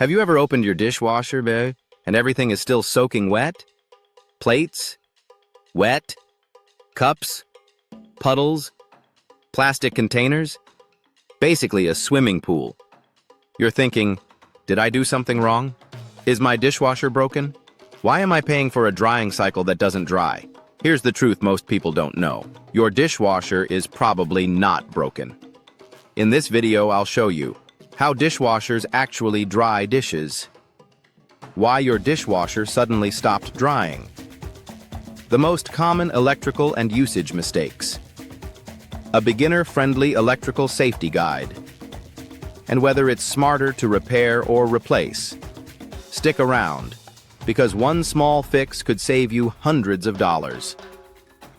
Have you ever opened your dishwasher, babe, and everything is still soaking wet? Plates? Wet? Cups? Puddles? Plastic containers? Basically a swimming pool. You're thinking, did I do something wrong? Is my dishwasher broken? Why am I paying for a drying cycle that doesn't dry? Here's the truth most people don't know. Your dishwasher is probably not broken. In this video, I'll show you how dishwashers actually dry dishes, why your dishwasher suddenly stopped drying, the most common electrical and usage mistakes, a beginner-friendly electrical safety guide, and whether it's smarter to repair or replace. Stick around, because one small fix could save you hundreds of dollars.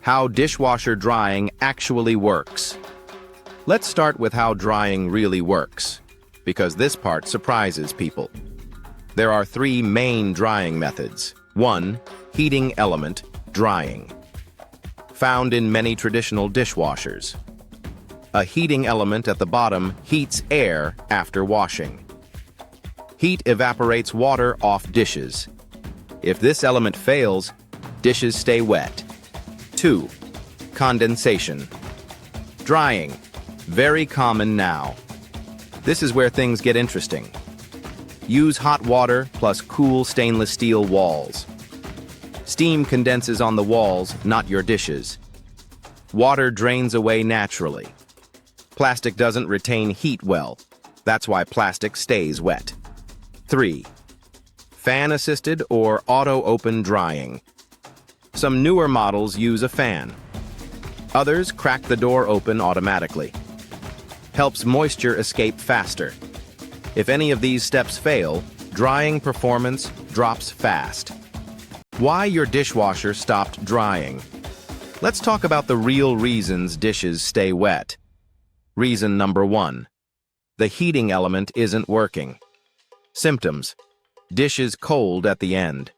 How dishwasher drying actually works. Let's start with how drying really works, because this part surprises people. There are three main drying methods. 1. Heating element drying, found in many traditional dishwashers. A heating element at the bottom heats air after washing. Heat evaporates water off dishes. If this element fails, dishes stay wet. 2. Condensation drying, very common now. This is where things get interesting. Use hot water plus cool stainless steel walls. Steam condenses on the walls, not your dishes. Water drains away naturally. Plastic doesn't retain heat well. That's why plastic stays wet. 3. Fan-assisted or auto-open drying. Some newer models use a fan. Others crack the door open automatically. Helps moisture escape faster. If any of these steps fail, drying performance drops fast. Why your dishwasher stopped drying. Let's talk about the real reasons dishes stay wet. Reason number 1. The heating element isn't working. Symptoms. Dishes cold at the end.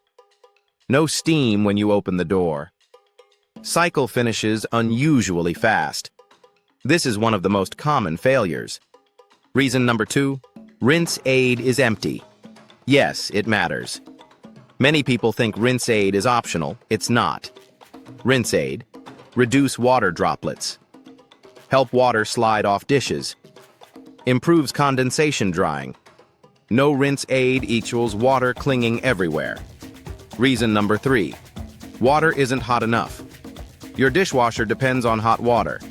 No steam when you open the door. Cycle finishes unusually fast. This is one of the most common failures. Reason number 2. Rinse aid is empty. Yes, it matters. Many people think rinse aid is optional. It's not. Rinse aid. Reduce water droplets. Help water slide off dishes. Improves condensation drying. No rinse aid equals water clinging everywhere. Reason number 3. Water isn't hot enough. Your dishwasher depends on hot water.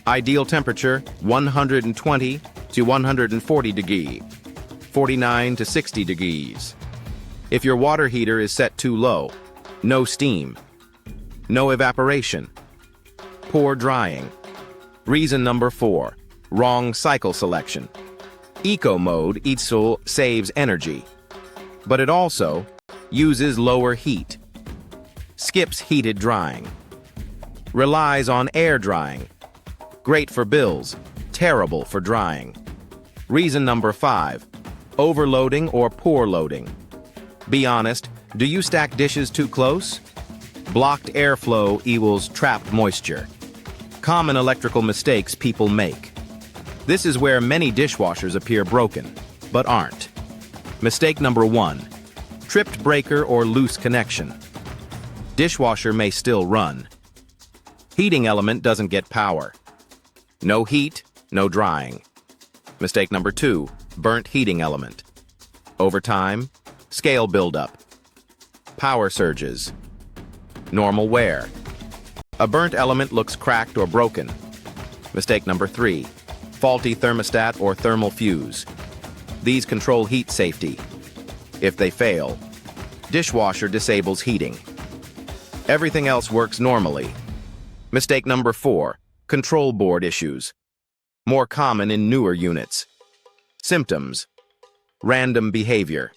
Ideal temperature, 120 to 140 degrees, 49 to 60 degrees. If your water heater is set too low, no steam, no evaporation, poor drying. Reason number 4, wrong cycle selection. Eco mode saves energy, but it also uses lower heat, skips heated drying, relies on air drying. Great for bills, terrible for drying. Reason number 5, overloading or poor loading. Be honest, do you stack dishes too close? Blocked airflow equals trapped moisture. Common electrical mistakes people make. This is where many dishwashers appear broken, but aren't. Mistake number 1, tripped breaker or loose connection. Dishwasher may still run. Heating element doesn't get power. No heat, no drying. Mistake number 2, burnt heating element. Over time, scale buildup. Power surges. Normal wear. A burnt element looks cracked or broken. Mistake number 3, faulty thermostat or thermal fuse. These control heat safety. If they fail, dishwasher disables heating. Everything else works normally. Mistake number 4, control board issues. More common in newer units. Symptoms. Random behavior.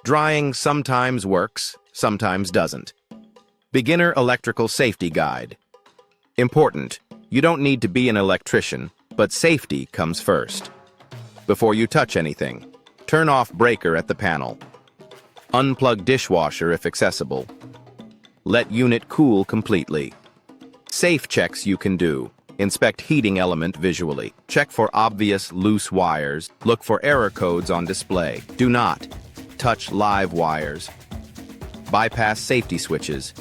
Drying sometimes works, sometimes doesn't. Beginner electrical safety guide. Important, you don't need to be an electrician, but safety comes first. Before you touch anything, turn off breaker at the panel. Unplug dishwasher if accessible. Let unit cool completely. Safe checks you can do. Inspect heating element visually. Check for obvious loose wires. Look for error codes on display. Do not touch live wires. Bypass safety switches.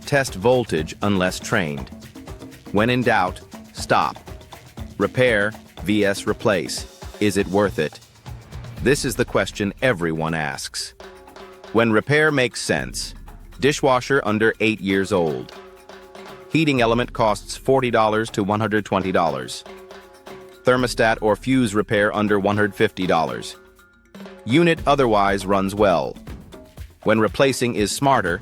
Test voltage unless trained. When in doubt, stop. Repair vs. replace. Is it worth it? This is the question everyone asks. When repair makes sense, dishwasher under 8 years old. Heating element costs $40 to $120. Thermostat or fuse repair under $150. Unit otherwise runs well. When replacing is smarter,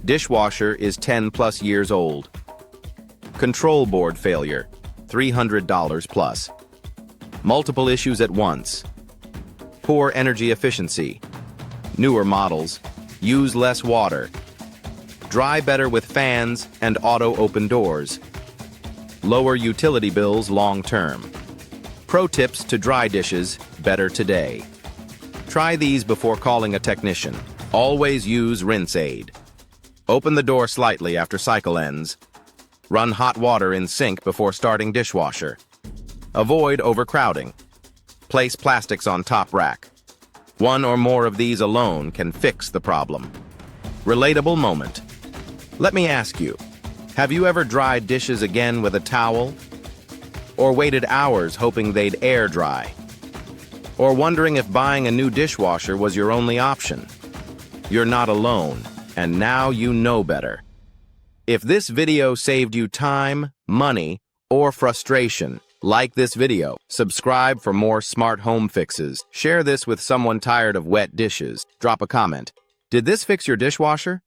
dishwasher is 10+ years old. Control board failure, $300 plus. Multiple issues at once. Poor energy efficiency. Newer models use less water. Dry better with fans and auto open doors. Lower utility bills long term. Pro tips to dry dishes better today. Try these before calling a technician. Always use rinse aid. Open the door slightly after cycle ends. Run hot water in sink before starting dishwasher. Avoid overcrowding. Place plastics on top rack. One or more of these alone can fix the problem. Relatable moment. Let me ask you, have you ever dried dishes again with a towel? Or waited hours hoping they'd air dry? Or wondering if buying a new dishwasher was your only option? You're not alone, and now you know better. If this video saved you time, money, or frustration, like this video, subscribe for more smart home fixes, share this with someone tired of wet dishes, drop a comment. Did this fix your dishwasher?